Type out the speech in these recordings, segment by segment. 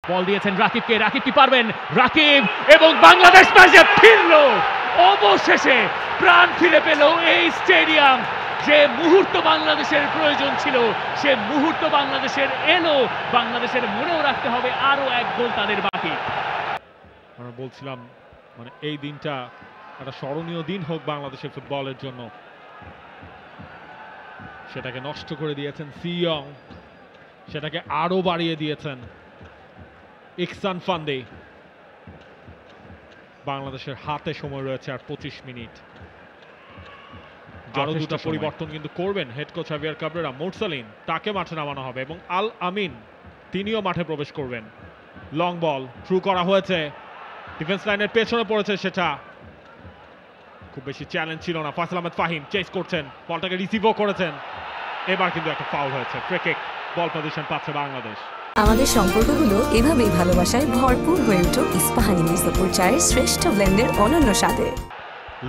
বল দিয়েছেন রাকিবকে, রাকিব কি পারবেন? রাকিব এবং বাংলাদেশ ম্যাচে ফিরলো অবশেষে, প্রাণ ফিরে পেল এই স্টেডিয়াম। যে মুহূর্ত বাংলাদেশের প্রয়োজন ছিল সে মুহূর্ত বাংলাদেশের এলো। বাংলাদেশের মনেও রাখতে হবে আরো এক গোল তাদের বাকি। আমরা বলছিলাম এই দিনটা একটা স্মরণীয় দিন হোক বাংলাদেশের ফুটবলের জন্য, সেটাকে নষ্ট করে দিয়েছেন সিয়ং, সেটাকে আরো বাড়িয়ে দিয়েছেন ইকসান ফান্দে। বাংলাদেশের হাতে সময় রয়েছে আর 25 মিনিট। আরো দুটো পরিবর্তন কিন্তু করবেন হেড কোচ হাভিয়ার কাবরেরা। মুরসালিন তাকে মাঠে নামানো হবে এবং আল আমিন তিনিও মাঠে প্রবেশ করবেন। লং বল থ্রু করা হয়েছে, ডিফেন্স লাইনের পেছনে পড়েছে, সেটা খুব বেশি চ্যালেঞ্জ ছিল না। ফয়সাল আহমেদ ফাহিম চেস করছেন, বলটাকে রিসিভও করেছেন। এবার কিন্তু একটা ফাউল হয়েছে, ফ্রি কিক, বল পজিশন পাচ্ছে বাংলাদেশ। আমাদের সম্পর্কগুলো এভাবেই ভালোবাসায় ভরপুর হয়ে উঠুক ইস্পাহানি মির্জাপুর চায়ের শ্রেষ্ঠ ব্লেন্ডের অনন্য স্বাদে।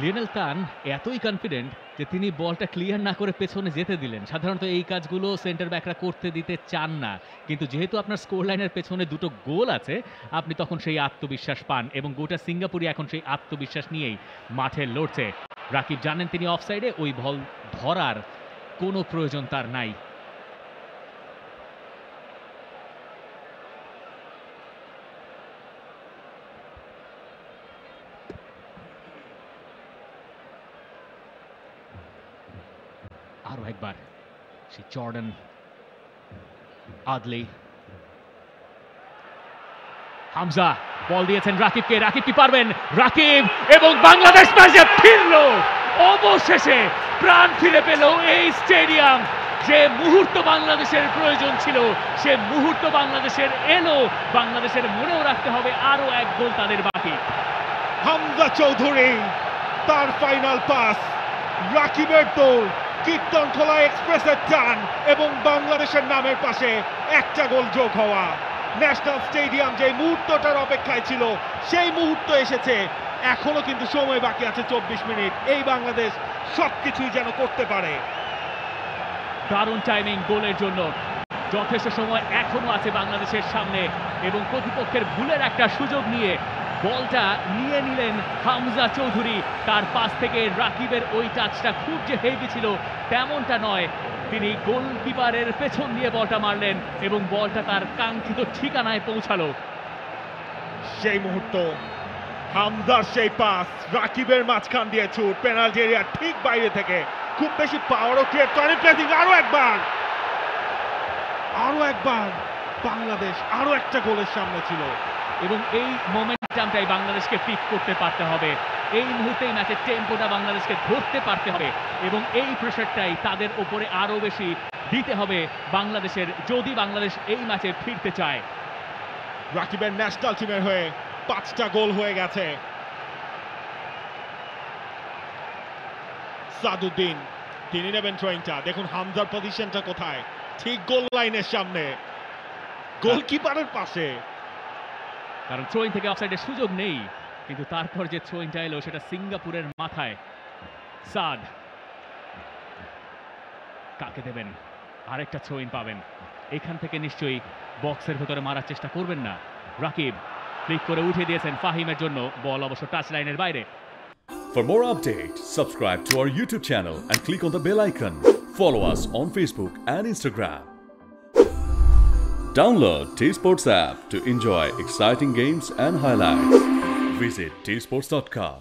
লিওনেল তান এতই কনফিডেন্ট যে তিনি বলটা ক্লিয়ার না করে পেছনে যেতে দিলেন। সাধারণত এই কাজগুলো সেন্টার ব্যাকরা করতে দিতে চান না, কিন্তু যেহেতু আপনার স্কোর লাইনের পেছনে দুটো গোল আছে, আপনি তখন সেই আত্মবিশ্বাস পান এবং গোটা সিঙ্গাপুরি এখন সেই আত্মবিশ্বাস নিয়েই মাঠে লড়ছে। রাকিব জানেন তিনি অফসাইডে, ওই বল ধরার কোনো প্রয়োজন তার নাই। আরো একবার সেই জর্ডান আদলি, হামজা বল দিয়েছেন রাকিবকে, রাকিব কি পারবেন? রাকিব এবং বাংলাদেশ ম্যাচে ফিরলো অবশেষে, প্রাণ ফিরে পেল এই স্টেডিয়াম। যে মুহূর্ত বাংলাদেশের প্রয়োজন ছিল সে মুহূর্ত বাংলাদেশের এলো। বাংলাদেশের মনেও রাখতে হবে আরো এক গোল তাদের বাকি। হামজা চৌধুরী তার ফাইনাল পাস, রাকিবের দৌড়, কীর্তনখোলা এক্সপ্রেসের টান এবং বাংলাদেশের নামের পাশে একটা গোল যোগ হওয়া। ন্যাশনাল স্টেডিয়াম যে মুহূর্তটার অপেক্ষায় ছিল সেই মুহূর্ত এসেছে। এখনো কিন্তু সময় বাকি আছে 24 মিনিট। এই বাংলাদেশ সবকিছুই যেন করতে পারে। দারুণ টাইমিং গোলের জন্য, যথেষ্ট সময় এখনো আছে বাংলাদেশের সামনে এবং প্রতিপক্ষের ভুলের একটা সুযোগ নিয়ে বলটা নিয়ে নিলেন হামজা চৌধুরী। তার পাস থেকে রাকিবের ওই টাচটা খুব যে হেভি ছিল তেমনটা নয়, তিনি গোলকিপারের পেছন দিয়ে বলটা মারলেন এবং বলটা তার কাঙ্ক্ষিত ঠিকানায় পৌঁছালো। সেই মুহূর্ত, হামজার সেই পাস, রাকিবের মাঝখান দিয়ে ছুট, পেনাল্টি এরিয়া ঠিক বাইরে থেকে, খুব বেশি পাওয়ারও ক্রিয়েট করেন। প্লেসিং আরো একবার বাংলাদেশ আরো একটা গোলের সামনে ছিল এবং এই মোমেন্টামটাই বাংলাদেশকে পিক করতে পারতে হবে। এই মুহূর্তেই ম্যাচের টেম্পোটা বাংলাদেশকে ধরতে পারতে হবে এবং এই প্রেশারটাই তাদের উপরে আরো বেশি দিতে হবে বাংলাদেশের, যদি বাংলাদেশ এই ম্যাচে ফিরতে চায়। রাকিবের ন্যাশনাল টিমের হয়ে 5টা গোল হয়ে গেছে। সাদুদ্দিন তিনি নেবেন থ্রোয়িংটা, দেখুন হামজার পজিশনটা কোথায়, ঠিক গোল লাইনের সামনে, গোলকিপারের পাশে। কারণ থ্রোইং থেকে অফসাইডের সুযোগ নেই, কিন্তু তারপর যে থ্রোইংটা এলো সেটা সিঙ্গাপুরের মাথায়। সাদ কাকে দেবেন? আরেকটা থ্রোইং পাবেন এখান থেকে, নিশ্চয়ই বক্সের ভেতরে মারার চেষ্টা করবেন না। রাকিব ফ্লিক করে উঠিয়ে দিয়েছেন ফাহিমের জন্য, বল অবশ্য টাচ লাইনের বাইরে। For more updates, subscribe to our YouTube channel and click on the bell icon. Follow us on Facebook and Instagram. Download T-Sports app to enjoy exciting games and highlights. Visit tsports.com.